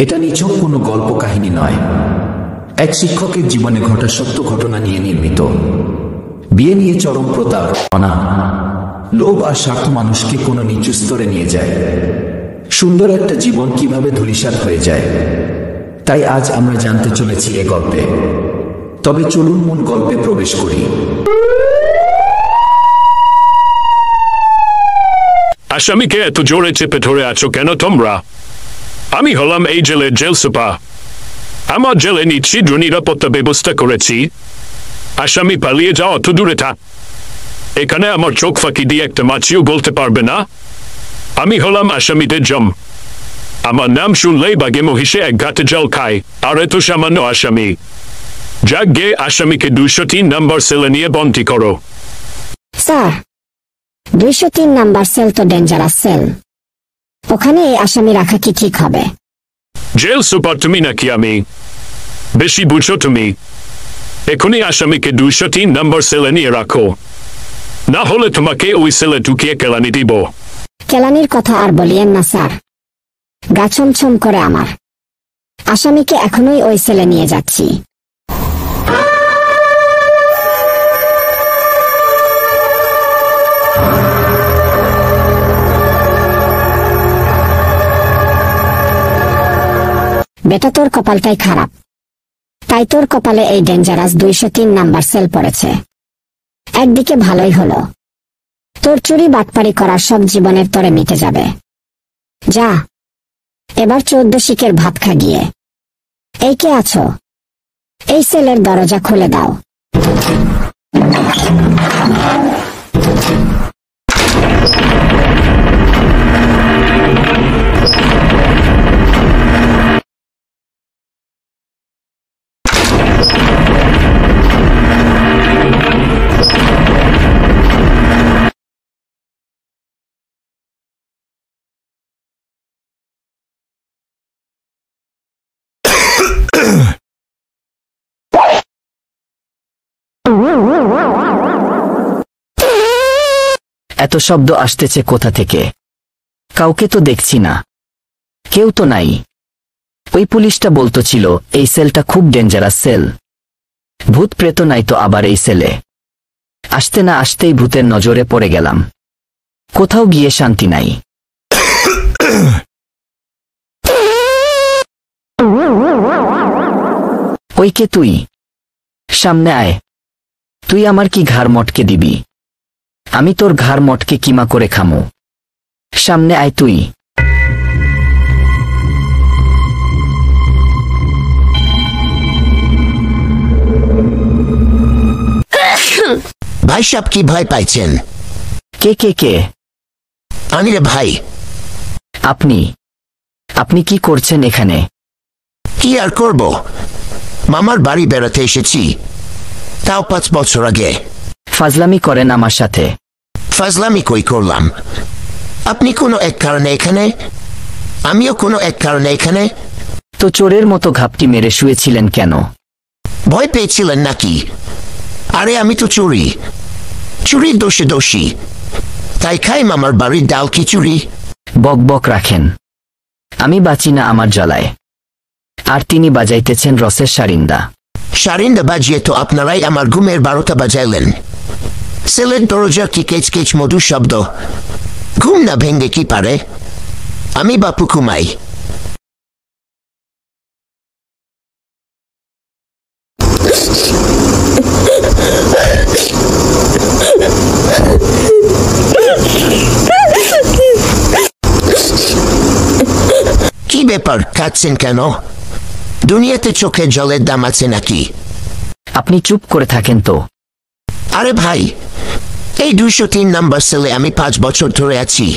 এটা নিছক কোনো গল্প কাহিনী নয়, এক শিক্ষকের জীবনে ঘটা সত্য ঘটনা নিয়ে নির্মিত। বিয়ে নিয়ে চরম প্রতারণা, লোভ আর স্বার্থ মানুষকে কোনো নিচু স্তরে নিয়ে যায়। সুন্দর একটা জীবন কিভাবে ধূলিসাৎ হয়ে যায়, তাই আজ আমরা জানতে চলেছি এ গল্পে। তবে চলুন মূল গল্পে প্রবেশ করি। আসামিকে এত জোরে চেপে ধরে আছো কেন তোমরা? আমি হলাম এই জেলের জেল সুপার। আমার জেলে নিশ্চিদ্র নিরাপত্তা ব্যবস্থা করেছি। আসামি পালিয়ে যাও অত দূরে থাক। এখানে আমার চোখ ফাঁকি দিয়ে একটা মাছিও বলতে পারবে না। আমি হলাম আসামিদের জম। আমার নাম শুনলেই বাগে মহিষে এক ঘাটে জল খায়, আর এত সামান্য আসামি। যাক গে, আসামিকে 203 নম্বর সেলে নিয়ে বন্দি করো। স্যার, 203 নাম্বার সেল তো ডেঞ্জারাস সেল। ওখানে এই আসামি রাখা কি ঠিক হবে? জেল সুপার তুমি নাকি আমি? বেশি বুঝো তুমি। এখনই আসামিকে 203 নম্বর সেলে নিয়ে রাখো, না হলে তোমাকে ওই সেলে ঢুকিয়ে কেলানি দিব। কেলানির কথা আর বলিয়েন না স্যার, গা ছমছম করে আমার। আসামিকে এখনই ওই সেলে নিয়ে যাচ্ছি। বেটা, তোর কপালটাই খারাপ, তাই তোর কপালে এই ডেঞ্জারাস 203 নাম্বার সেল পড়েছে। একদিকে ভালোই হলো, তোর চুরি বাটপারি করার সব জীবনের তরে মিটে যাবে। যা, এবার 14 শিকের ভাত খা গিয়ে। এই কে আছো? এই সেলের দরজা খুলে দাও। এত শব্দ আসতেছে কোথা থেকে? কাউকে তো দেখছি না, কেউ তো নাই। ওই পুলিশটা বলতো ছিল এই সেলটা খুব ডেঞ্জারাস সেল। ভূত প্রেত নাই তো আবার এই সেলে? আসতে না আসতেই ভূতের নজরে পড়ে গেলাম। কোথাও গিয়ে শান্তি নাই। ওই কে তুই? সামনে আয়। তুই আমার কি ঘাড় মটকে দিবি? আমি তোর ঘাড় মটকে কিমা করে খামু। সামনে আয় তুই। ভাই সাহেব, কি ভয় পাইছেন? কে কে কে? আমি রে ভাই। আপনি আপনি কি করছেন এখানে? কি আর করব, মামার বাড়ি বেড়াতে এসেছি, তাও 5 বছর আগে। ফাজলামি করেন আমার সাথে? ফাজলামি কই করলাম? আপনি কোনো এক কারণে এখানে, আমিও কোনো এক কারণে এখানে। তো চোরের মতো ঘাপটি মেরে শুয়েছিলেন কেন? ভয় পেয়েছিলেন নাকি? আরে আমি তো চুরির দোষে দোষী, তাই খাই মামার বাড়ির ডাল খিচুড়ি। বক বক রাখেন, আমি বাঁচি না আমার জ্বালায়। আর তিনি বাজাইতেছেন রসের সারিন্দা। সারিন্দা বাজিয়ে তো আপনারাই আমার ঘুমের 12টা বাজাইলেন। সেলের দরজা কি কেচ কেচ মধুর শব্দ, ঘুম না ভেঙ্গে কি পারে? আমি বাপু ঘুমাই। কি ব্যাপার, কাঁদছেন কেন? দুনিয়াতে চোখে জলের দাম আছে নাকি? আপনি চুপ করে থাকেন তো। আরে ভাই, এই 203 নাম্বার সেলে আমি 5 বছর ধরে আছি,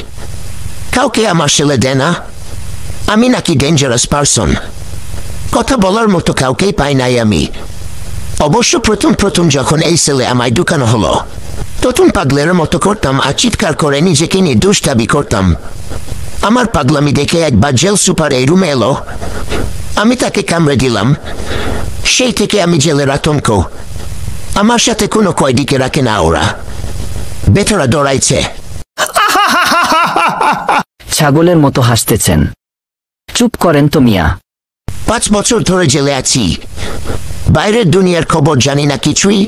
কাউকে আমার সেলে দেয় না। আমি নাকি ডেঞ্জারাস পারসন? কথা বলার মতো কাউকেই পাই নাই আমি। অবশ্য প্রথম যখন এই সেলে আমায় ঢুকানো হলো, তখন পাগলের মতো করতাম আর চিৎকার করে নিজেকে নিয়ে দোষ দাবি করতাম। আমার পাগলামি দেখে একবার জেল সুপার এই রুমে এলো, আমি তাকে কামড়ে দিলাম। সেই থেকে আমি জেলের আতঙ্ক। আমার সাথে কোনো কয়েদিকে রাখে না ওরা, বেটারা দৌড়াইছে। ছাগলের মতো হাসতেছেন, চুপ করেন তো মিয়া। 5 বছর ধরে জেলে আছি, বাইরের দুনিয়ার খবর জানি না কিছুই।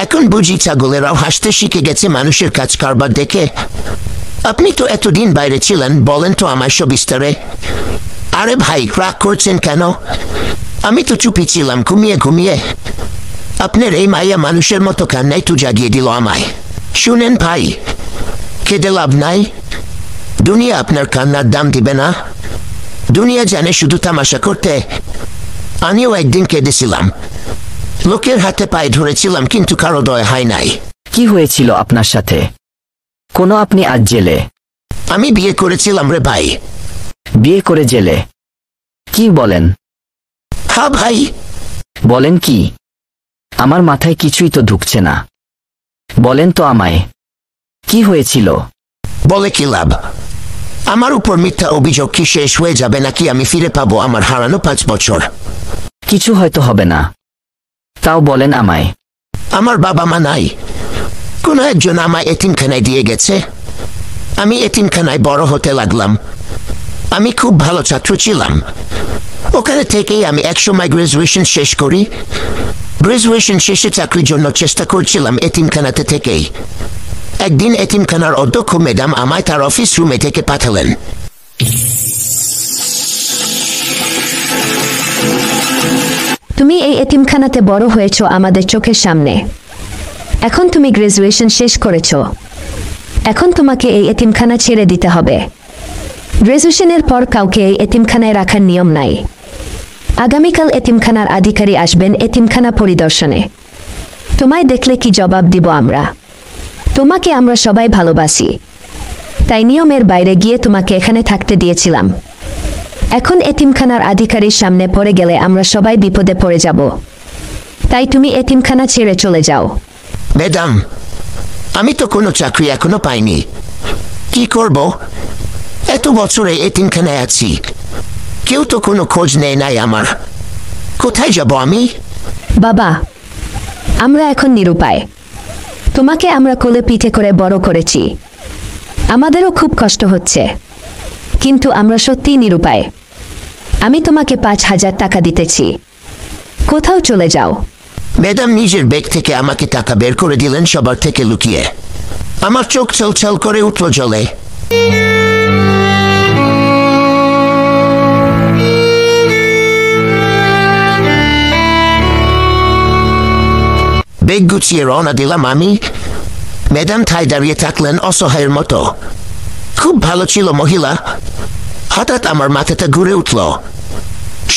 এখন বুঝি ছাগলেরাও হাসতে শিখে গেছে মানুষের কাজ কারবার দেখে। আপনি তো এতদিন বাইরে ছিলেন, বলেন তো আমায় সবিস্তারে। আরে ভাই, রাগ করছেন কেন? আমি তো চুপি ছিলাম ঘুমিয়ে ঘুমিয়ে। আপনার এই মাইয়া মানুষের মতো কান্নাই তো জাগিয়ে দিল আমায়। শুনেন ভাই, কেঁদে লাভ নাই। দুনিয়া আপনার কান্নার দাম দিবে না। দুনিয়া জানে শুধু তামাশা করতে। আমিও একদিন কেঁদেছিলাম, লোকের হাতে পায়ে ধরেছিলাম, কিন্তু কারো দয়া হয় নাই। কি হয়েছিল আপনার সাথে? কোনো আপনি আজ জেলে? আমি বিয়ে করেছিলাম রে ভাই। বিয়ে করে জেলে? কি বলেন? হ্যাঁ ভাই। বলেন কি? আমার মাথায় কিছুই তো ঢুকছে না। বলেন তো আমায়, কি হয়েছিল? বলে কি লাভ? আমার উপর মিথ্যা অভিযোগ কি শেষ হয়ে যাবে নাকি আমি ফিরে পাবো আমার হারানো 5 বছর? কিছু হয়তো হবে না, তাও বলেন আমায়। আমার বাবা মা নাই, কোনো একজন আমায় এতিমখানায় দিয়ে গেছে। আমি এতিমখানায় বড় হতে লাগলাম। আমি খুব ভালো ছাত্র ছিলাম। ওখানে থেকেই আমি একসময় গ্রাজুয়েশন শেষ করি। গ্রাজুয়েশন শেষে চাকরির জন্য চেষ্টা করছিলাম এতিমখানাতে থেকেই। একদিন এতিমখানার অধ্যক্ষ ম্যাডাম আমায় তার অফিস রুমে থেকে পাঠালেন। তুমি এই এতিমখানাতে বড় হয়েছ আমাদের চোখের সামনে। এখন তুমি গ্রাজুয়েশন শেষ করেছ। এখন তোমাকে এই এতিমখানা ছেড়ে দিতে হবে। গ্রাজুয়েশনের পর কাউকে এই এতিমখানায় রাখার নিয়ম নাই। আগামীকাল এতিমখানার আধিকারী আসবেন এতিমখানা পরিদর্শনে। তোমায় দেখলে কি জবাব দিব আমরা? তোমাকে আমরা সবাই ভালোবাসি, তাই নিয়মের বাইরে গিয়ে তোমাকে এখানে থাকতে দিয়েছিলাম। এখন এতিমখানার আধিকারীর সামনে পড়ে গেলে আমরা সবাই বিপদে পড়ে যাব। তাই তুমি এতিমখানা ছেড়ে চলে যাও। ম্যাডাম, আমি তো কোনো চাকরি এখনো পাইনি। কি করব? এত বছরে এতিমখানায় আছি, কেউ তো কোনো খোঁজ নেয় নাই আমার। কোথায় যাব আমি? বাবা, আমরা এখন নিরুপায়। তোমাকে আমরা কোলে পিঠে করে বড় করেছি। আমাদেরও খুব কষ্ট হচ্ছে, কিন্তু আমরা সত্যিই নিরুপায়। আমি তোমাকে 5,000 টাকা দিতেছি, কোথাও চলে যাও। ম্যাডাম নিজের ব্যাগ থেকে আমাকে টাকা বের করে দিলেন সবার থেকে লুকিয়ে। আমার চোখ ছলছল করে উঠল জলে। ব্যাগ গুছিয়ে রওনা দিলাম আমি। ম্যাডাম ঠায় দাঁড়িয়ে থাকলেন অসহায়ের মতো। খুব ভালো ছিল মহিলা। হঠাৎ আমার মাথাটা ঘুরে উঠল,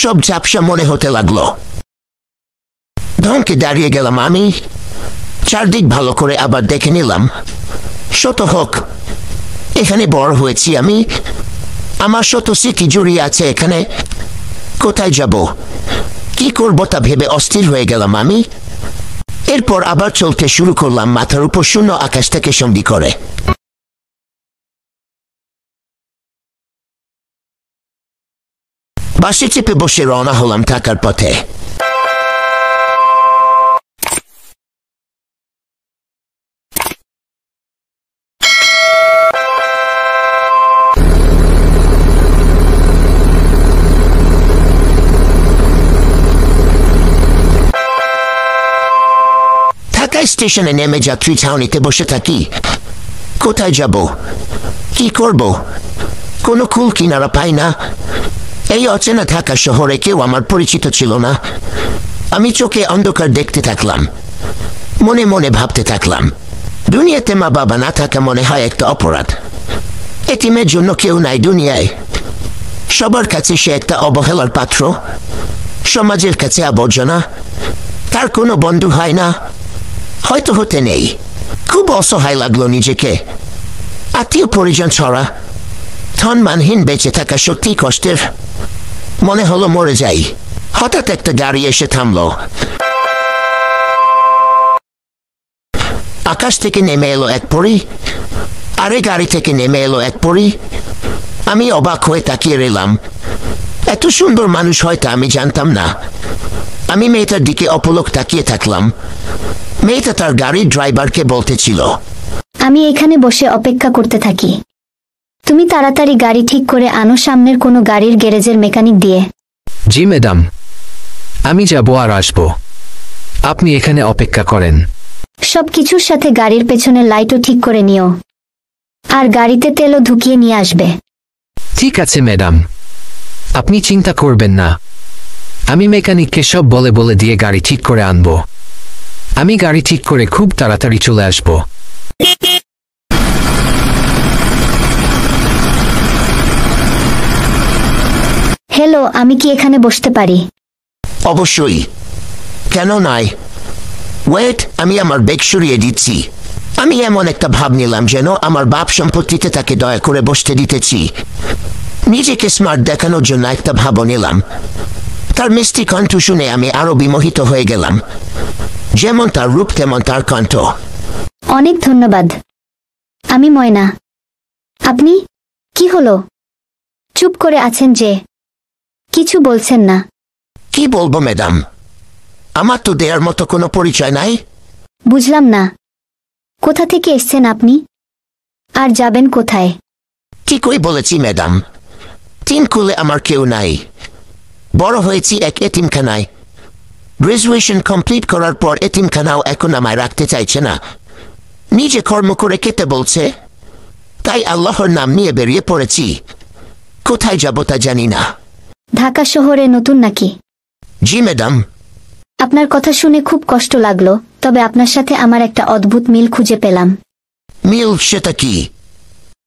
সব ঝাপসা মনে হতে লাগলো। ধমকে দাঁড়িয়ে গেলাম আমি। চারদিক ভালো করে আবার দেখে নিলাম। শত হোক, এখানে বড় হয়েছি আমি। আমার শত স্মৃতি জড়িয়ে আছে এখানে। কোথায় যাব, কি করব তা ভেবে অস্থির হয়ে গেলাম আমি। এরপর আবার চলতে শুরু করলাম মাথার উপর শূন্য আকাশটাকে সঙ্গী করে। বাসে চেপে বসে রওনা হলাম ঢাকার পথে। স্টেশনে নেমে যাত্রী ছাউনিতে বসে থাকি। কোথায় যাব, কি করব, কোনো কুল কিনারা পাই না। এই অচেনা ঢাকা শহরে কেউ আমার পরিচিত ছিল না। আমি চোখে অন্ধকার দেখতে থাকলাম, মনে মনে ভাবতে থাকলাম, দুনিয়াতে মা বাবা না থাকা মনে হয় একটা অপরাধ। এতিমের জন্য কেউ নাই দুনিয়ায়। সবার কাছে সে একটা অবহেলার পাত্র, সমাজের কাছে আবর্জনা। তার কোনো বন্ধু হয় না, হয়তো হতে নেই। খুব অসহায় লাগলো নিজেকে। আত্মীয় পরিজন ছড়া, ধনমানহীন বেঁচে থাকা সত্যি কষ্টের। মনে হলো মরে যাই। হঠাৎ একটা গাড়ি এসে থামলো। আকাশ থেকে নেমে এলো এক পরী, আরে গাড়ি থেকে নেমে এলো এক পরী। আমি অবাক হয়ে তাকিয়ে রইলাম। এত সুন্দর মানুষ হয়তো আমি জানতাম না। আমি মেয়েটার দিকে অপলক তাকিয়ে থাকলাম। মেয়েটা তার গাড়ির ড্রাইভারকে বলতেছিল, আমি এখানে বসে অপেক্ষা করতে থাকি, তুমি তাড়াতাড়ি গাড়ি ঠিক করে আনো সামনের কোনো গাড়ির গ্যারেজের মেকানিক দিয়ে। জি ম্যাডাম, আমি যাব আর আসব। আপনি এখানে অপেক্ষা করেন। সবকিছুর সাথে গাড়ির পেছনের লাইটও ঠিক করে নিও, আর গাড়িতে তেলও ঢুকিয়ে নিয়ে আসবে। ঠিক আছে ম্যাডাম, আপনি চিন্তা করবেন না। আমি মেকানিককে সব বলে দিয়ে গাড়ি ঠিক করে আনব। আমি গাড়ি ঠিক করে খুব তাড়াতাড়ি চলে আসব। হ্যালো, আমি কি এখানে বসতে পারি? অবশ্যই, কেন নাই? ওয়েট, আমি আমার ব্যাগ সরিয়ে দিচ্ছি। আমি এমন একটা ভাব নিলাম যেন আমার বাপ সম্পত্তিতে তাকে দয়া করে বসতে দিতেছি। নিজেকে স্মার্ট দেখানোর জন্য একটা ভাবও নিলাম। তার মিষ্টি কণ্ঠ শুনে আমি আরো বিমোহিত হয়ে গেলাম। যেমন তার রূপ তেমন তার কণ্ঠ। অনেক ধন্যবাদ। আমি ময়না। আপনি? কি হলো, চুপ করে আছেন যে? কিছু বলছেন না? কি বলবো ম্যাডাম, আমার তো দেয়ার মতো কোনো পরিচয় নাই। বুঝলাম না, কোথা থেকে এসছেন আপনি, আর যাবেন কোথায়? ঠিকই বলেছি ম্যাডাম, তিন কুলে আমার কেউ নাই। বড় হয়েছি এক এতিমখানায়। গ্রাজুয়েশন কমপ্লিট করার পর এতিমখানাও এখন আমায় রাখতে চাইছে না, নিজে কর্ম করে খেতে বলছে। তাই আল্লাহর নাম নিয়ে বেরিয়ে পড়েছি। কোথায় যাব তা জানি না। ঢাকা শহরে নতুন নাকি? জি ম্যাডাম। আপনার কথা শুনে খুব কষ্ট লাগলো, তবে আপনার সাথে আমার একটা অদ্ভুত মিল খুঁজে পেলাম। মিল? সেটা কি?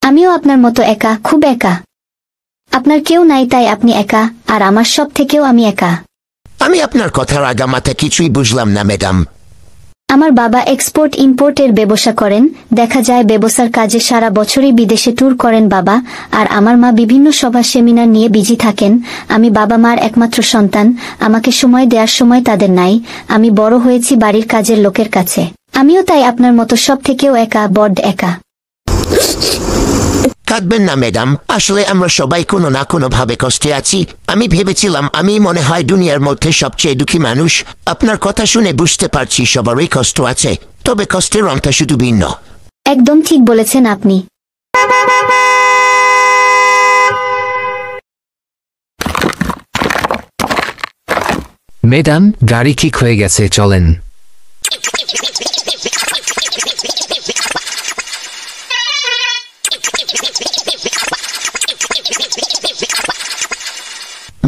আমিও আপনার মতো একা, খুব একা। আপনার কেউ নাই তাই আপনি একা, আর আমার সব থেকেও আমি একা। আমি আপনার কথার আগামাথা কিছুই বুঝলাম না ম্যাডাম। আমার বাবা এক্সপোর্ট ইম্পোর্টের ব্যবসা করেন। দেখা যায় ব্যবসার কাজে সারা বছরই বিদেশে ট্যুর করেন বাবা, আর আমার মা বিভিন্ন সভা সেমিনার নিয়ে বিজি থাকেন। আমি বাবা মার একমাত্র সন্তান, আমাকে সময় দেওয়ার সময় তাদের নাই। আমি বড় হয়েছি বাড়ির কাজের লোকের কাছে। আমিও তাই আপনার মতো সব থেকেও একা, বড্ড একা। কাঁদবেন না ম্যাডাম, আসলে আমরা সবাই কোনো না কোনো ভাবে কষ্টে আছি। আমি ভেবেছিলাম আমি মনে হয় দুনিয়ার মধ্যে সবচেয়ে দুঃখী মানুষ। আপনার কথা শুনে বুঝতে পারছি সবারই কষ্ট আছে, তবে কষ্টের রংটা শুধু ভিন্ন। একদম ঠিক বলেছেন আপনি। ম্যাডাম, গাড়ি ঠিক হয়ে গেছে, চলেন।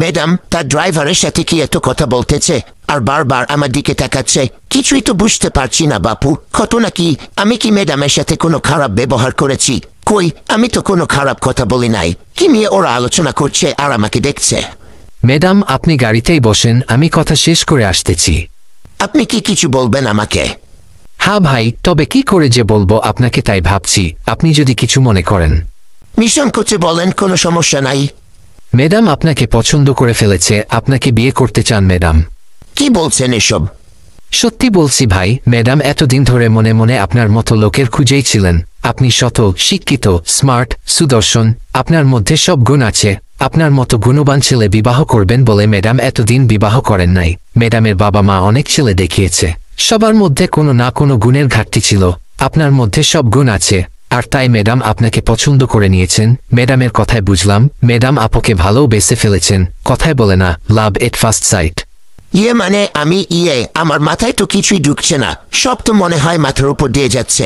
ম্যাডাম, তার ড্রাইভারের সাথে কি এত কথা বলতেছে আর বারবার আমার দিকে তাকাচ্ছে? কিছুই তো বুঝতে পারছি না বাপু, ঘটনা কি? আমি কি ম্যাডামের সাথে কোনো খারাপ ব্যবহার করেছি? কই, আমি তো কোনো খারাপ কথা বলি নাই। কি নিয়ে ওরা আলোচনা করছে আর আমাকে দেখছে? ম্যাডাম, আপনি গাড়িতেই বসেন, আমি কথা শেষ করে আসতেছি। আপনি কি কিছু বলবেন আমাকে? হ্যাঁ ভাই, তবে কি করে যে বলবো আপনাকে তাই ভাবছি, আপনি যদি কিছু মনে করেন। নিঃসংকোচে বলেন, কোনো সমস্যা নাই। ম্যাডাম আপনাকে পছন্দ করে ফেলেছে, আপনাকে বিয়ে করতে চান ম্যাডাম। কি বলছেন এসব? সত্যি বলছি ভাই, ম্যাডাম এতদিন ধরে মনে মনে আপনার মতো লোকের খুঁজেই ছিলেন। আপনি শত, শিক্ষিত, স্মার্ট, সুদর্শন, আপনার মধ্যে সব গুণ আছে। আপনার মতো গুণবান ছেলে বিবাহ করবেন বলে ম্যাডাম এতদিন বিবাহ করেন নাই। ম্যাডামের বাবা মা অনেক ছেলে দেখিয়েছে, সবার মধ্যে কোনো না কোনো গুণের ঘাটতি ছিল। আপনার মধ্যে সব গুণ আছে, আর তাই ম্যাডাম আপনাকে পছন্দ করে নিয়েছেন। ম্যাডামের কথায় বুঝলাম ম্যাডাম আপুকে ভালোবেসে ফেলেছেন। কথায় বলে না, লাভ এট ফার্স্ট সাইট। মানে আমি আমার মাথায় তো কিছুই ঢুকছে না, সব তো মনে হয় মাথার উপর দিয়ে যাচ্ছে।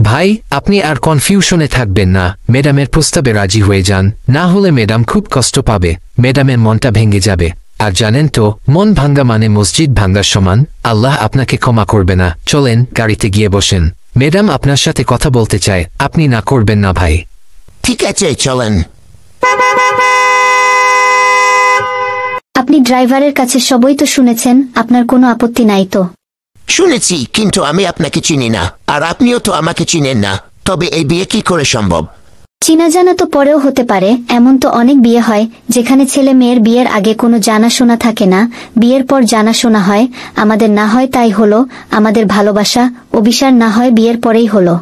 ভাই, আপনি আর কনফিউশনে থাকবেন না, ম্যাডামের প্রস্তাবে রাজি হয়ে যান, না হলে ম্যাডাম খুব কষ্ট পাবে, ম্যাডামের মনটা ভেঙে যাবে। আর জানেন তো, মন ভাঙ্গা মানে মসজিদ ভাঙ্গার সমান, আল্লাহ আপনাকে ক্ষমা করবে না। চলেন, গাড়িতে গিয়ে বসেন, ম্যাডাম আপনার সাথে কথা বলতে চায়, আপনি না করবেন না ভাই। ঠিক আছে, চলেন। আপনি ড্রাইভারের কাছে সবই তো শুনেছেন, আপনার কোনো আপত্তি নাই তো? শুনেছি, কিন্তু আমি আপনাকে চিনি না, আর আপনিও তো আমাকে চিনেন না। তবে এই বিয়ে কি করে সম্ভব? চিনা জানা তো পরেও হতে পারে। এমন তো অনেক বিয়ে হয় যেখানে ছেলে মেয়ের বিয়ের আগে কোনো জানাশোনা থাকে না, বিয়ের পর জানাশোনা হয়। আমাদের না হয় তাই হলো, আমাদের ভালোবাসা অভিসার না হয় বিয়ের পরেই হলো।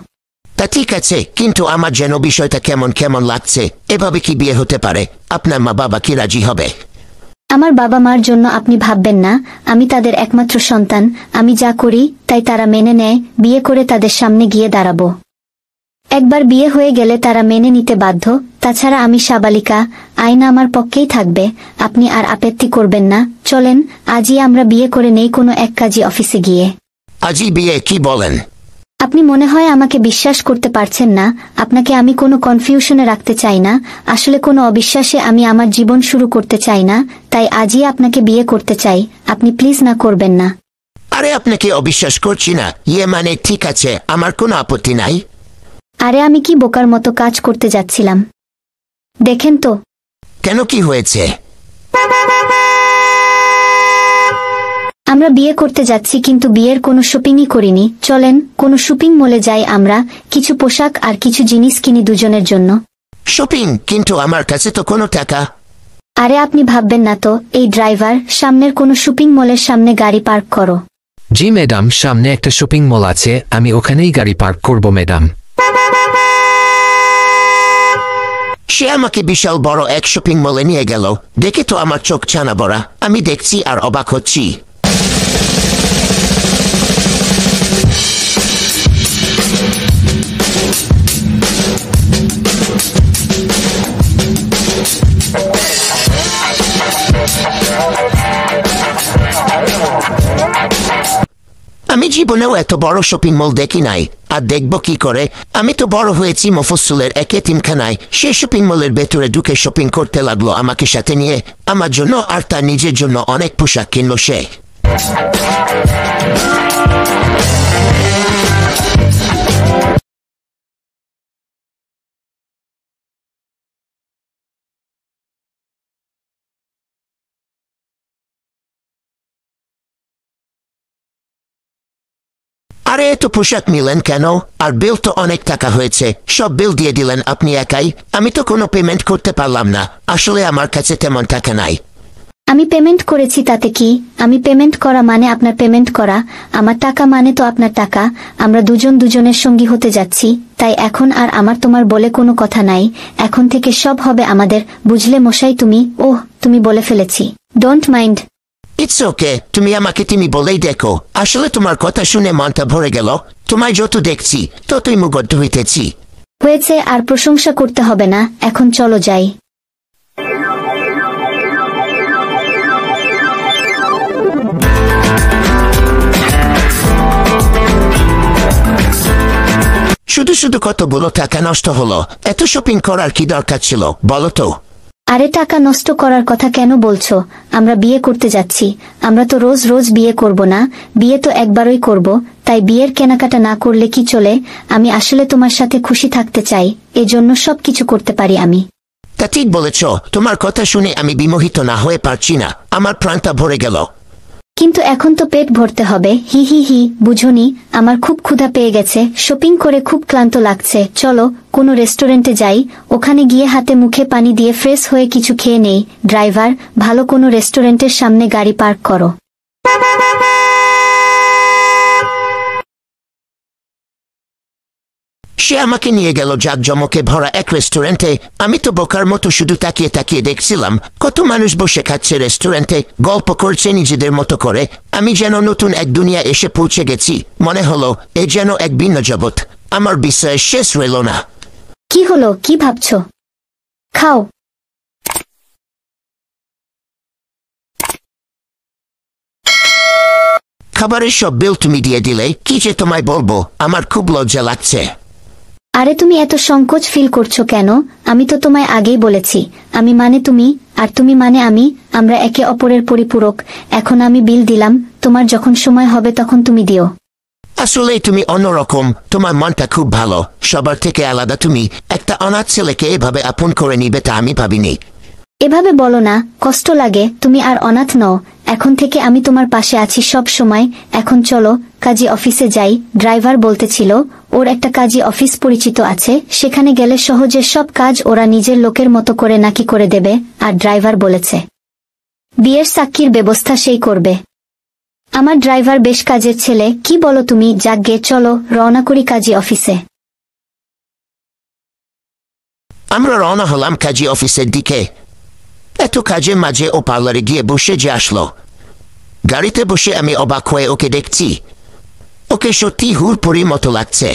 তা ঠিক আছে, কিন্তু আমার যেন বিষয়টা কেমন কেমন লাগছে। এভাবে কি বিয়ে হতে পারে? আপনার মা বাবা কি রাজি হবে? আমার বাবা মার জন্য আপনি ভাববেন না, আমি তাদের একমাত্র সন্তান। আমি যা করি তাই তারা মেনে নেয়। বিয়ে করে তাদের সামনে গিয়ে দাঁড়াবো। একবার বিয়ে হয়ে গেলে তারা মেনে নিতে বাধ্য, তাছাড়া আমি সাবালিকা, আইন আমার পক্ষেই থাকবে। আপনি আর আপত্তি করবেন না? চলেন, আজই আমরা বিয়ে করে নেই কোনো এক কাজী অফিসে গিয়ে। আজই বিয়ে? কি বলেন? আপনি মনে হয় আমাকে বিশ্বাস করতে পারছেন না। আপনাকে আমি কোনো কনফিউশনে রাখতে চাই না। আসলে কোনো অবিশ্বাসে আমি আমার জীবন শুরু করতে চাই না, তাই আজই আপনাকে বিয়ে করতে চাই। আপনি প্লিজ না করবেন না। আরে আপনাকে অবিশ্বাস করছি না, মানে ঠিক আছে, আমার কোনো আপত্তি নাই। আরে আমি কি বোকার মতো কাজ করতে যাচ্ছিলাম, দেখেন তো। কেন, কি হয়েছে? আমরা বিয়ে করতে যাচ্ছি, কিন্তু বিয়ের কোনো শপিংই করিনি। চলেন কোনো শপিং মলে যাই, আমরা কিছু পোশাক আর কিছু জিনিস কিনি দুজনের জন্য। শপিং? কিন্তু আমার কাছে তো কোনো টাকা। আরে আপনি ভাববেন না তো। এই ড্রাইভার, সামনের কোনো শপিং মলের সামনে গাড়ি পার্ক করো। জি ম্যাডাম, সামনে একটা শপিং মল আছে, আমি ওখানেই গাড়ি পার্ক করব ম্যাডাম। সে আমাকে বিশাল বড় এক শপিং মলে নিয়ে গেল, দেখে তো আমার চোখ ছানা বড়া। আমি দেখছি আর অবাক হচ্ছি। আমি জীবনেও এত বড় শপিং মল দেখি নাই, আর দেখব কি করে? আমি তো বড় হয়েছি মফস্বলের এক এতিমখানায়। সে শপিং মলের ভেতরে ঢুকে শপিং করতে লাগলো আমাকে সাথে নিয়ে। আমার জন্য আর তার নিজের জন্য অনেক পোশাক কিনলো সে। আরে এত পোশাক নিলেন কেন? আর বিল তো অনেক টাকা হয়েছে। সব বিল দিয়ে দিলেন আপনি একাই। আমি তো কোনো পেমেন্ট করতে পারলাম না। আসলে আমার কাছে তেমন টাকা নাই। আমি পেমেন্ট করেছি, তাতে কি? আমি পেমেন্ট করা মানে আপনার পেমেন্ট করা, আমার টাকা মানে তো আপনার টাকা। আমরা দুজন দুজনের সঙ্গী হতে যাচ্ছি, তাই এখন আর আমার তোমার বলে কোনো কথা নাই। এখন থেকে সব হবে আমাদের, বুঝলে মশাই? তুমি বলে ফেলেছি, ডোন্ট মাইন্ড। ইটস ওকে, তুমি আমাকে তুমি বলেই দেখো। আসলে তোমার কথা শুনে মনটা ভরে গেল। তোমায় যত দেখছি ততই মুগ্ধ হইতেছি। হয়েছে, আর প্রশংসা করতে হবে না। এখন চলো যাই। শুধু শুধু কতগুলো টাকা নষ্ট হলো। এত শপিং করার কি দরকার ছিল বলো তো? আরে টাকা নষ্ট করার কথা কেন বলছো? আমরা বিয়ে করতে যাচ্ছি। আমরা তো রোজ রোজ বিয়ে করব না, বিয়ে তো একবারই করব। তাই বিয়ের কেনাকাটা না করলে কি চলে? আমি আসলে তোমার সাথে খুশি থাকতে চাই, এজন্য সবকিছু করতে পারি আমি। তা ঠিক বলেছ। তোমার কথা শুনে আমি বিমোহিত না হয়ে পারছি না। আমার প্রাণটা ভরে গেল। কিন্তু এখন তো পেট ভরতে হবে। হি হি হি, বুঝোনি? আমার খুব ক্ষুধা পেয়ে গেছে, শপিং করে খুব ক্লান্ত লাগছে। চলো কোনো রেস্টুরেন্টে যাই, ওখানে গিয়ে হাতে মুখে পানি দিয়ে ফ্রেশ হয়ে কিছু খেয়ে নেই। ড্রাইভার, ভালো কোনো রেস্টুরেন্টের সামনে গাড়ি পার্ক করো। সে আমাকে নিয়ে গেল জাঁকজমকে ভরা এক রেস্টুরেন্টে। আমি তো বোকার মতো শুধু তাকিয়ে তাকিয়ে দেখছিলাম। কত মানুষ বসে খাচ্ছে রেস্টুরেন্টে, গল্প করছে নিজেদের মতো করে। আমি যেন নতুন এক দুনিয়া এসে পৌঁছে গেছি। মনে হলো এ যেন এক ভিন্ন জগৎ। আমার বিশ্বাস শেষ রইল না। কি হলো? কি ভাবছো? খাও। খাবারের সব বিল তুমি দিয়ে দিলে। কি যে তোমায় বলবো, আমার খুব লজ্জা লাগছে। আরে তুমি এত সংকোচ ফিল করছো কেন? আমি তো তোমায় আগেই বলেছি, আমি মানে তুমি, আর তুমি মানে আমি। আমরা একে অপরের পরিপূরক। এখন আমি বিল দিলাম, তোমার যখন সময় হবে তখন তুমি দিও। আসলে তুমি অন্যরকম। তোমার মনটা খুব ভালো, সবার থেকে আলাদা। তুমি একটা অনাথ ছেলেকে এভাবে আপন করে নিবে তা আমি ভাবিনি। এভাবে বলো না, কষ্ট লাগে। তুমি আর অনাথ নও। এখন থেকে আমি তোমার পাশে আছি সব সময়। এখন চলো কাজী অফিসে যাই। ড্রাইভার বলতেছিল ওর একটা কাজী অফিস পরিচিত আছে, সেখানে গেলে সহজে সব কাজ ওরা নিজের লোকের মতো করে নাকি করে দেবে। আর ড্রাইভার বলেছে বিয়ের সাক্ষীর ব্যবস্থা সেই করবে। আমার ড্রাইভার বেশ কাজের ছেলে। কি বলো তুমি? যাকগে, চলো রওনা করি কাজী অফিসে। আমরা রওনা হলাম কাজী অফিসের দিকে। এত কাজের মাঝে ও পার্লারে গিয়ে বসে যে আসলো। গাড়িতে বসে আমি অবাক হয়ে ওকে দেখছি। ওকে সত্যি হুড়পড়ির মতো লাগছে।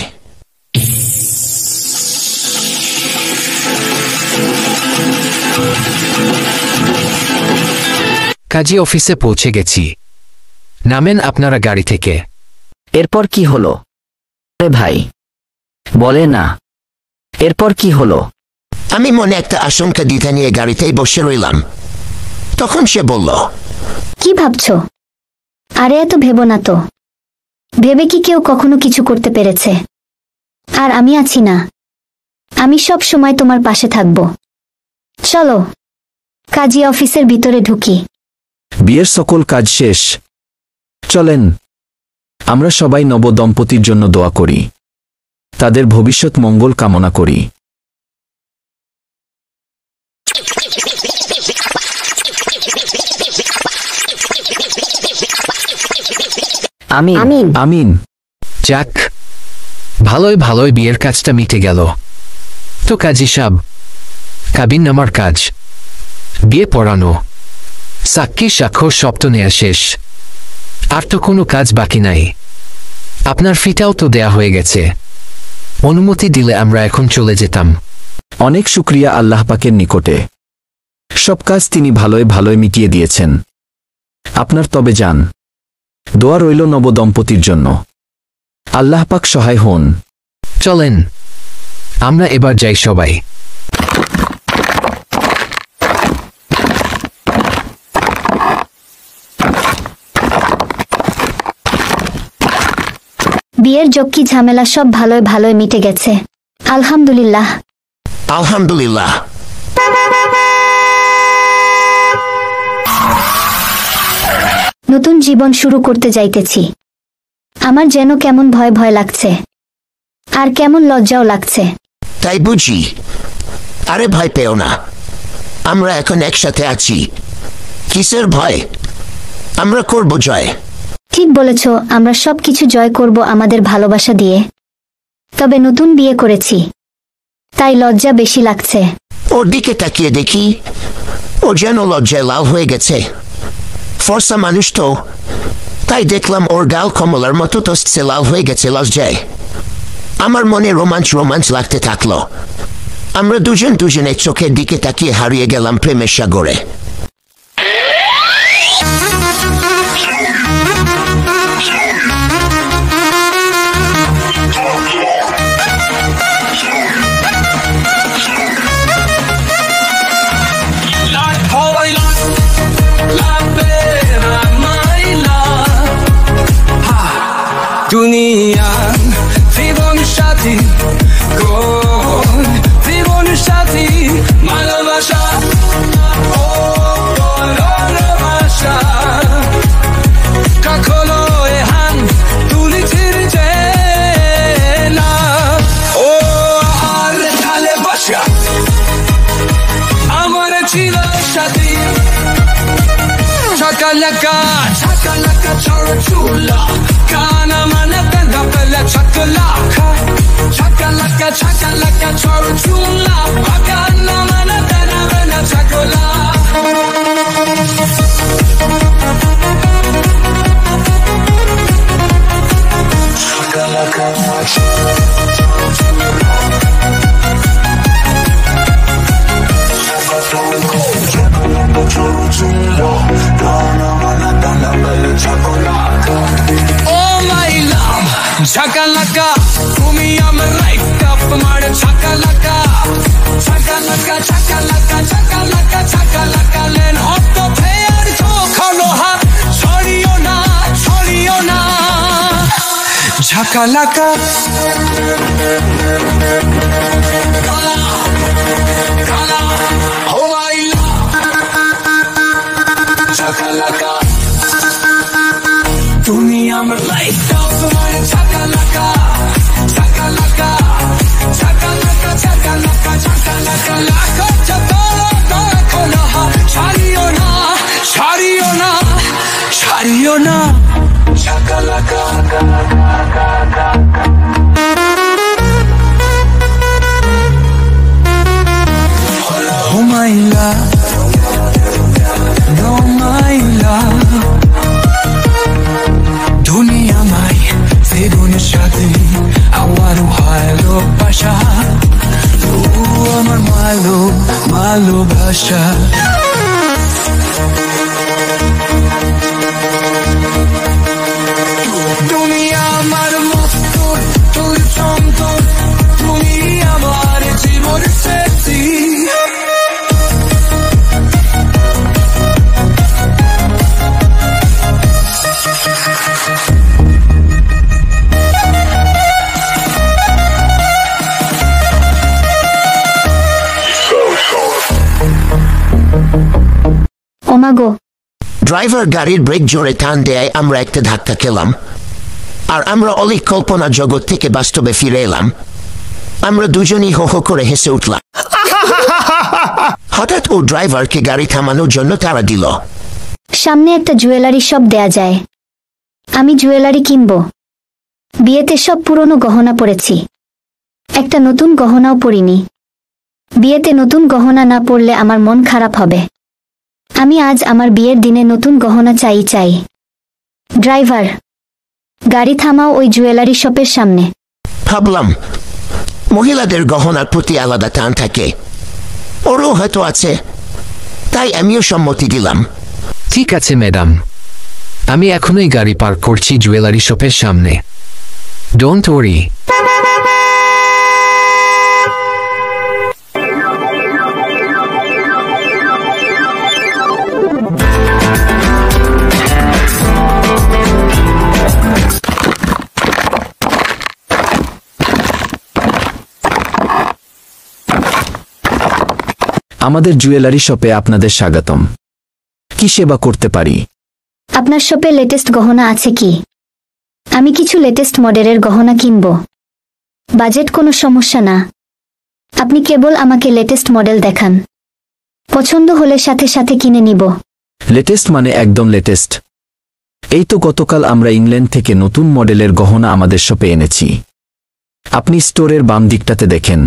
কাজী অফিসে পৌঁছে গেছি। নামেন আপনারা গাড়ি থেকে। এরপর কি হলো? আরে ভাই বলে না, এরপর কি হলো? আমি মনে একটা আশঙ্কা দ্বিধা নিয়ে গাড়িতেই বসে রইলাম। তখন সে বলল, কি ভাবছো? আরে এত ভেবো না তো। ভেবে কি কেউ কখনো কিছু করতে পেরেছে? আর আমি আছি না, আমি সব সময় তোমার পাশে থাকব। চলো কাজী অফিসের ভিতরে ঢুকি। বিয়ের সকল কাজ শেষ, চলেন আমরা সবাই নবদম্পতির জন্য দোয়া করি, তাদের ভবিষ্যৎ মঙ্গল কামনা করি। আমিন আমিন। আমিন। যাক, ভালোই ভালোই বিয়ের কাজটা মিটে গেল। তো কাজী সাব, কাবিন আমার কাজ, বিয়ে পড়ানো, সাক্ষী স্বাক্ষর সব তো নেয়া শেষ। আর তো কোনো কাজ বাকি নাই। আপনার ফিটাও তো দেয়া হয়ে গেছে। অনুমতি দিলে আমরা এখন চলে যেতাম। অনেক শুকরিয়া আল্লাহ পাকের নিকটে, সব কাজ তিনি ভালোই ভালোই মিটিয়ে দিয়েছেন। আপনার তবে যান, দোয়া রইল নবদম্পতির জন্য, আল্লাহ পাক সহায় হন। চলেন আমরা এবার যাই সবাই। বিয়ের জক্কি ঝামেলা সব ভালোই ভালোই মিটে গেছে, আলহামদুলিল্লাহ। আলহামদুলিল্লাহ। নতুন জীবন শুরু করতে যাইতেছি। আমার যেন কেমন ভয় ভয় লাগছে, আর কেমন লজ্জাও লাগছে। তাই বুঝি? আরে ভয় পেও না, আমরা এখন একসাথে আছি। কিসের ভয়? আমরা করব জয়। ঠিক বলেছ, আমরা সব কিছু জয় করব আমাদের ভালোবাসা দিয়ে। তবে নতুন বিয়ে করেছি, তাই লজ্জা বেশি লাগছে। ওর দিকে তাকিয়ে দেখি, ও যেন লজ্জায় লাল হয়ে গেছে। ফর্সা মানুষ তো, তাই দেখলাম ওর গাল কমলার মতো টসছে লাল হয়ে গেছে লজ্জায়। আমার মনে রোমাঞ্চ রোমাঞ্চ লাগতে থাকলো। আমরা দুজন দুজনের চোখের দিকে তাকিয়ে হারিয়ে গেলাম প্রেমের সাগরে। দুনিয়া জীবন সাথী গো, জীবন সাথী ভালোবাসা, ও ভালোবাসা কখনো এহান তুলি ছিড়ছে না। ও আর ঢালে বাসা আমার ছিল সাথী। Chakalaka, chakalaka, chorachula. Kana mana penda pele chakalaka. Chakalaka, chakalaka, chorachula. Kana mana penda pele chakalaka. Chakalaka, oh my love, chakalaka, tumi amar life ka mar chakalaka, chakalaka, chakalaka, chakalaka, chakalaka, len hot to phayar chokhano ha, chhoriyo na, chakalaka. Oh my love, chakalaka. তুমি আমার life দাও তোমার চাকালাকা, চাকালাকা, চাকালাকা, চাকালাকা, চাকালাকা, লাখো চাকালাকা, কোনো হা ছাড়িও না, ছাড়িও না, ছাড়িও না, চাকালাকা। Oh my love, oh my love, দুনিয়া মাই জীবনের সাথে আমারও ভালোবাসা। ও আমার ভালো ভালোবাসা তুমি আমার মস্ত তোর চন্তর তুমি আমার জীবন স্মৃতি ওমাগো ড্রাইভার গাড়ির ব্রেক জোরে টান দেয়, আমরা একটা ধাক্কা খেলাম আর আমরা অলি কল্পনা জগৎ থেকে বাস্তবে ফিরে এলাম। আমরা দুজনই হো হো করে হেসে উঠলাম। হঠাৎ ও ড্রাইভারকে গাড়ি থামানোর জন্য তাড়া দিল। সামনে একটা জুয়েলারি শপ দেয়া যায়, আমি জুয়েলারি কিনবো। বিয়েতে সব পুরনো গহনা পরেছি, একটা নতুন গহনাও পরিনি। বিয়েতে নতুন গহনা না পরলে আমার মন খারাপ হবে। আমি আজ আমার বিয়ের দিনে নতুন গহনা চাই। ড্রাইভার, গাড়ি থামাও ওই জুয়েলারি শপের সামনে। ভাবলাম মহিলাদের গহনার প্রতি আলাদা টান থাকে, ওরও হয়তো আছে, তাই আমিও সম্মতি দিলাম। ঠিক আছে ম্যাডাম, আমি এখনই গাড়ি পার্ক করছি জুয়েলারি শপের সামনে। Don't worry. আমাদের জুয়েলারি শপে আপনাদের স্বাগতম। কি সেবা করতে পারি? আপনার শপে লেটেস্ট গহনা আছে কি? আমি কিছু লেটেস্ট মডেলের গহনা কিনব। বাজেট কোনো সমস্যা না, আপনি কেবল আমাকে লেটেস্ট মডেল দেখান। পছন্দ হলে সাথে সাথে কিনে নিব। লেটেস্ট মানে একদম লেটেস্ট। এই তো গতকাল আমরা ইংল্যান্ড থেকে নতুন মডেলের গহনা আমাদের শপে এনেছি। আপনি স্টোরের বাম দিকটাতে দেখেন।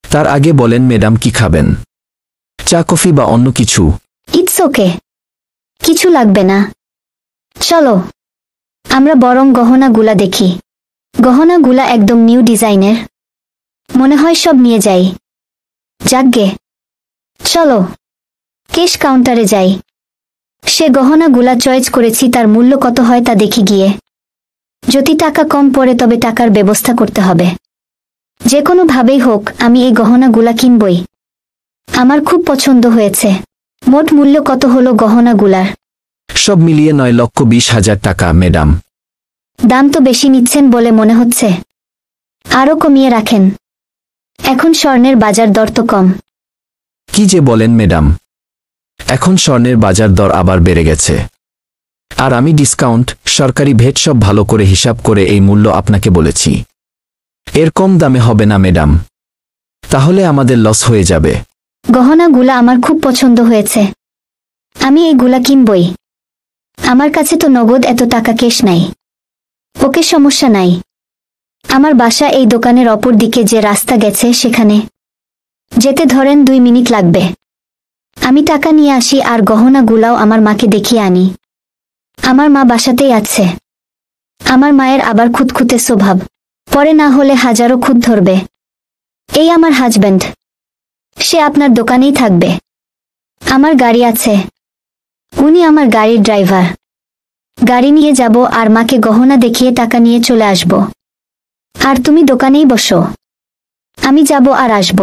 তার আগে বলেন ম্যাডাম কি খাবেন, চা কফি বা অন্য কিছু? ইটস ওকে, কিছু লাগবে না। চলো আমরা বরং গহনাগুলা দেখি। গহনাগুলা একদম নিউ ডিজাইনের, মনে হয় সব নিয়ে যাই। যাকগে, চলো ক্যাশ কাউন্টারে যাই। সে গহনাগুলা চয়েস করেছি, তার মূল্য কত হয় তা দেখি গিয়ে। যদি টাকা কম পড়ে তবে টাকার ব্যবস্থা করতে হবে। যে কোনো ভাবেই হোক আমি এই গহনাগুলা কিনবই। আমার খুব পছন্দ হয়েছে। মোট মূল্য কত হলো গহনাগুলার? সব মিলিয়ে 9,20,000 টাকা ম্যাডাম। দাম তো বেশি নিচ্ছেন বলে মনে হচ্ছে, আরও কমিয়ে রাখেন। এখন স্বর্ণের বাজার দর তো কম। কি যে বলেন ম্যাডাম, এখন স্বর্ণের বাজার দর আবার বেড়ে গেছে। আর আমি ডিসকাউন্ট, সরকারি ভেট সব ভালো করে হিসাব করে এই মূল্য আপনাকে বলেছি। এর কম দামে হবে না ম্যাডাম, তাহলে আমাদের লস হয়ে যাবে। গহনাগুলা আমার খুব পছন্দ হয়েছে, আমি এইগুলা কিনবই। আমার কাছে তো নগদ এত টাকা ক্যাশ নাই। ওকে, সমস্যা নাই। আমার বাসা এই দোকানের অপর দিকে যে রাস্তা গেছে সেখানে যেতে ধরেন 2 মিনিট লাগবে। আমি টাকা নিয়ে আসি আর গহনাগুলাও আমার মাকে দেখিয়ে আনি। আমার মা বাসাতেই আছে। আমার মায়ের আবার খুঁতখুঁতে স্বভাব, পরে না হলে হাজারো খুঁত ধরবে। এই আমার হাজব্যান্ড, সে আপনার দোকানেই থাকবে। আমার গাড়ি আছে, উনি আমার গাড়ির ড্রাইভার। গাড়ি নিয়ে যাব আর মাকে গহনা দেখিয়ে টাকা নিয়ে চলে আসব। আর তুমি দোকানেই বসো, আমি যাব আর আসব।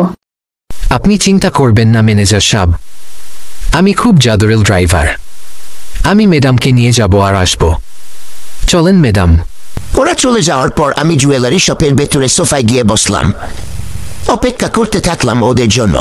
আপনি চিন্তা করবেন না ম্যানেজার সাহেব, আমি খুব জাদুরেল ড্রাইভার। আমি ম্যাডামকে নিয়ে যাব আর আসব। চলেন ম্যাডাম। ওরা চলে যাওয়ার পর আমি জুয়েলারি শপের ভেতরে সোফায় গিয়ে বসলাম। অপেক্ষা করতে থাকলাম ওদের জন্য।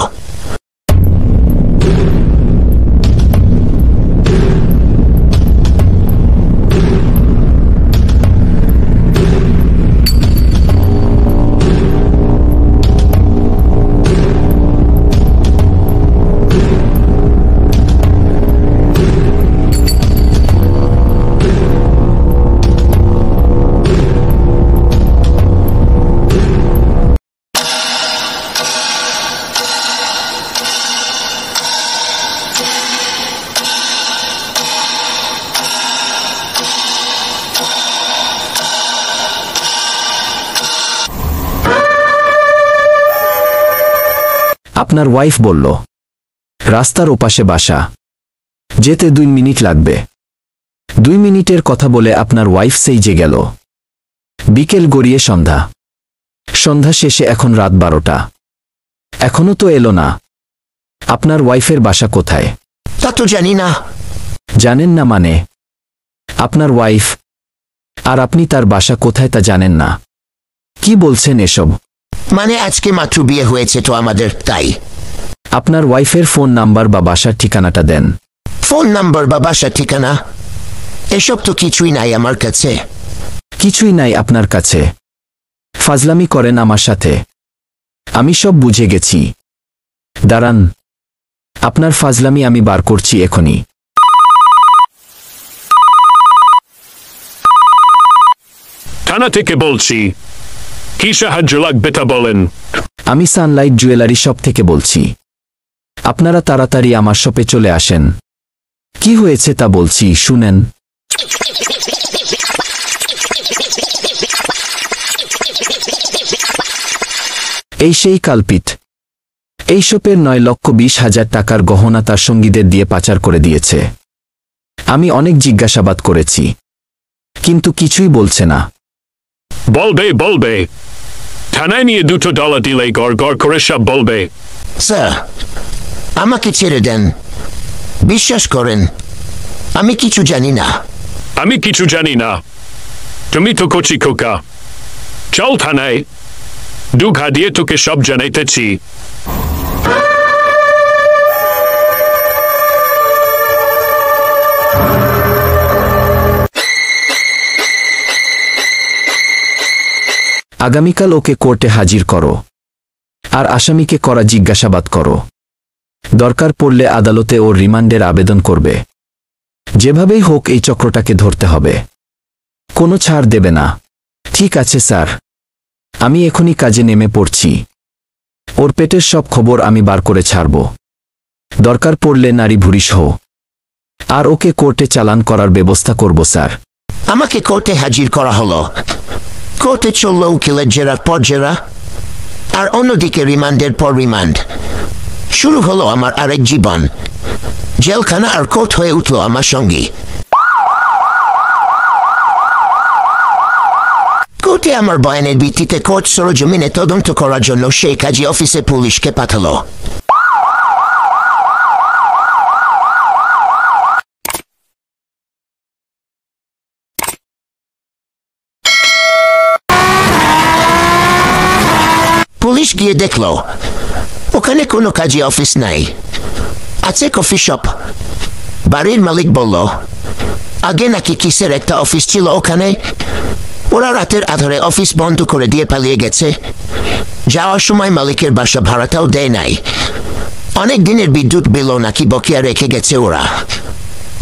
আপনার ওয়াইফ বলল রাস্তার ওপাশে বাসা। যেতে 2 মিনিট লাগবে। 2 মিনিটের কথা বলে আপনার ওয়াইফ সেজে গেল। বিকেল গড়িয়ে সন্ধ্যা। সন্ধ্যা শেষে এখন রাত 12টা। এখনো তো এলো না। আপনার ওয়াইফের বাসা কোথায়? তা তো জানি না। জানেন না মানে? আপনার ওয়াইফ আর আপনি তার বাসা কোথায় তা জানেন না? কি বলছেন এসব? মানে আজকে মাত্র বিয়ে হয়েছে তো আমাদের, তাই। আপনার ওয়াইফের ফোন নাম্বার বা বাসার ঠিকানাটা দেন। ফোন নাম্বার বা বাসার ঠিকানা এসব তো কিছুই নাই আমার কাছে। কিছুই নাই আপনার কাছে? ফাজলামি করেন আমার সাথে? আমি সব বুঝে গেছি। দাঁড়ান, আপনার ফাজলামি আমি বার করছি এখনই। থানা থেকে বলছি, কি সাহায্য লাগবে তা বলেন। আমি সানলাইট জুয়েলারি শপ থেকে বলছি। আপনারা তাড়াতাড়ি আমার শপে চলে আসেন। কি হয়েছে তা বলছি, শুনেন। এই সেই কালপিট। এই শপের 9,20,000 টাকার গহনা তার সঙ্গীদের দিয়ে পাচার করে দিয়েছে। আমি অনেক জিজ্ঞাসাবাদ করেছি, কিন্তু কিছুই বলছে না। বলবে থানায় নিয়ে $2 দিলে গড় গড় করে সব বলবে। স্যার, আমাকে ছেড়ে দেন। বিশ্বাস করেন, আমি কিছু জানি না। আমি কিছু জানি না? তুমি তো কচি খোকা। চল থানায়, 2 ঘা দিয়ে তোকে সব জানাইতেছি। আগামীকাল ওকে কোর্টে হাজির করো আর আসামিকে করা জিজ্ঞাসাবাদ করো। দরকার পড়লে আদালতে ওর রিমান্ডের আবেদন করবে। যেভাবেই হোক এই চক্রটাকে ধরতে হবে। কোনো ছাড় দেবে না। ঠিক আছে স্যার, আমি এখনই কাজে নেমে পড়ছি। ওর পেটের সব খবর আমি বার করে ছাড়ব। দরকার পড়লে নারী ভুরিস হো। আর ওকে কোর্টে চালান করার ব্যবস্থা করব স্যার। আমাকে কোর্টে হাজির করা হলো। কোর্টে চলল উকিলের জেরার পর জেরা, আর অন্যদিকে রিমান্ডের পর রিমান্ড। শুরু হলো আমার আরেক জীবন। জেলখানা আর কোর্ট হয়ে উঠল আমার সঙ্গী। কোর্টে আমার বয়ানের ভিত্তিতে কোর্ট সরজমিনে তদন্ত করার জন্য সেই কাজী অফিসে পুলিশকে পাঠালো। পুলিশ গিয়ে দেখল ওখানে কোনো কাজী অফিস নাই, আছে কফি শপ। বাড়ির মালিক বলল আগে নাকি কিসের একটা অফিস ছিল ওখানে। ওরা রাতের আধারে অফিস বন্ধ করে দিয়ে পালিয়ে গেছে। যাওয়ার সময় মালিকের বাসা ভাড়াটাও দেয় নাই। অনেক দিনের বিদ্যুৎ বিলও নাকি বকেয়া রেখে গেছে ওরা।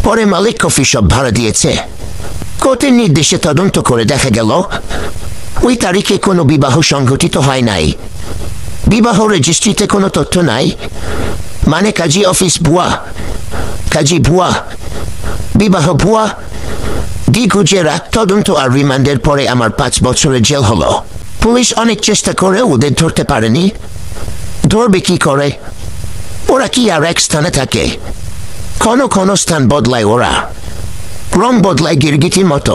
পরে মালিক কফি শপ ভাড়া দিয়েছে। কোর্টের নির্দেশে তদন্ত করে দেখা গেল ওই তারিখে কোনো বিবাহ সংঘটিত হয় নাই। বিবাহ রেজিস্ট্রিতে কোনো তথ্য নাই। মানে কাজী অফিস ভুয়া, কাজী ভুয়া, বিবাহ ভুয়া। দিগুজেরা তদন্ত আর রিমান্ডের পরে আমার 5 বছরের জেল হলো। পুলিশ অনেক চেষ্টা করে ওদের ধরতে পারেনি। ধরবে কি করে? ওরা কি আর এক স্থানে থাকে? কোনো স্থান বদলায় ওরা, রং বদলায় গিরগিটির মতো।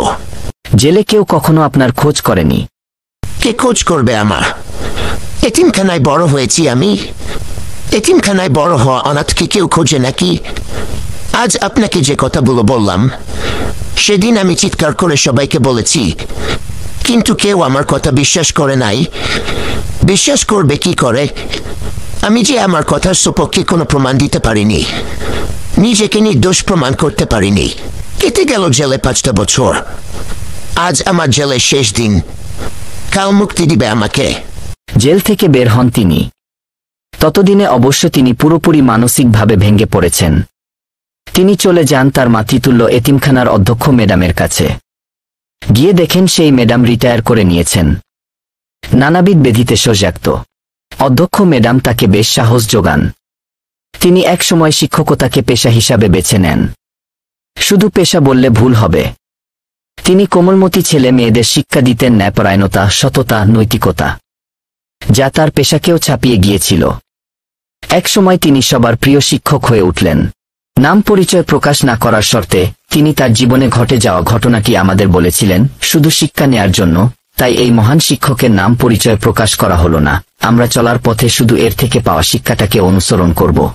জেলে কেউ কখনো আপনার খোঁজ করেনি? কে খোঁজ করবে আমার? এতিমখানায় বড় হয়েছি আমি। এতিমখানায় বড় হওয়া অনাথকে কেউ খোঁজে নাকি? আজ আপনাকে যে কথাগুলো বললাম, সেদিন আমি চিৎকার করে সবাইকে বলেছি, কিন্তু কেউ আমার কথা বিশ্বাস করে নাই। বিশ্বাস করবে কি করে? আমি যে আমার কথার সপক্ষে কোনো প্রমাণ দিতে পারিনি, নিজেকে নির্দোষ প্রমাণ করতে পারিনি। কেটে গেল জেলে 5টা বছর। আজ আমার জেলের শেষ দিন। কাল মুক্তি দিবে আমাকে। জেল থেকে বের হন তিনি। ততদিনে অবশ্য তিনি পুরোপুরি মানসিকভাবে ভেঙে পড়েছেন। তিনি চলে যান তার মাতৃতুল্য এতিমখানার অধ্যক্ষ ম্যাডামের কাছে। গিয়ে দেখেন সেই ম্যাডাম রিটায়ার করে নিয়েছেন, নানাবিধ ব্যাধিতে সজাক্ত। অধ্যক্ষ ম্যাডাম তাকে বেশ সাহস যোগান। তিনি একসময় শিক্ষকতাকে পেশা হিসাবে বেছে নেন। শুধু পেশা বললে ভুল হবে। তিনি কোমলমতি ছেলে মেয়েদের শিক্ষা দিতেন ন্যায়পরায়ণতা, সততা, নৈতিকতা, যা তার পেশাকেও ছাপিয়ে গিয়েছিল। একসময় তিনি সবার প্রিয় শিক্ষক হয়ে উঠলেন। নাম পরিচয় প্রকাশ না করার শর্তে তিনি তার জীবনে ঘটে যাওয়া ঘটনাটি আমাদের বলেছিলেন শুধু শিক্ষা নেয়ার জন্য, তাই এই মহান শিক্ষকের নাম পরিচয় প্রকাশ করা হলো না। আমরা চলার পথে শুধু এর থেকে পাওয়া শিক্ষাটাকে অনুসরণ করব।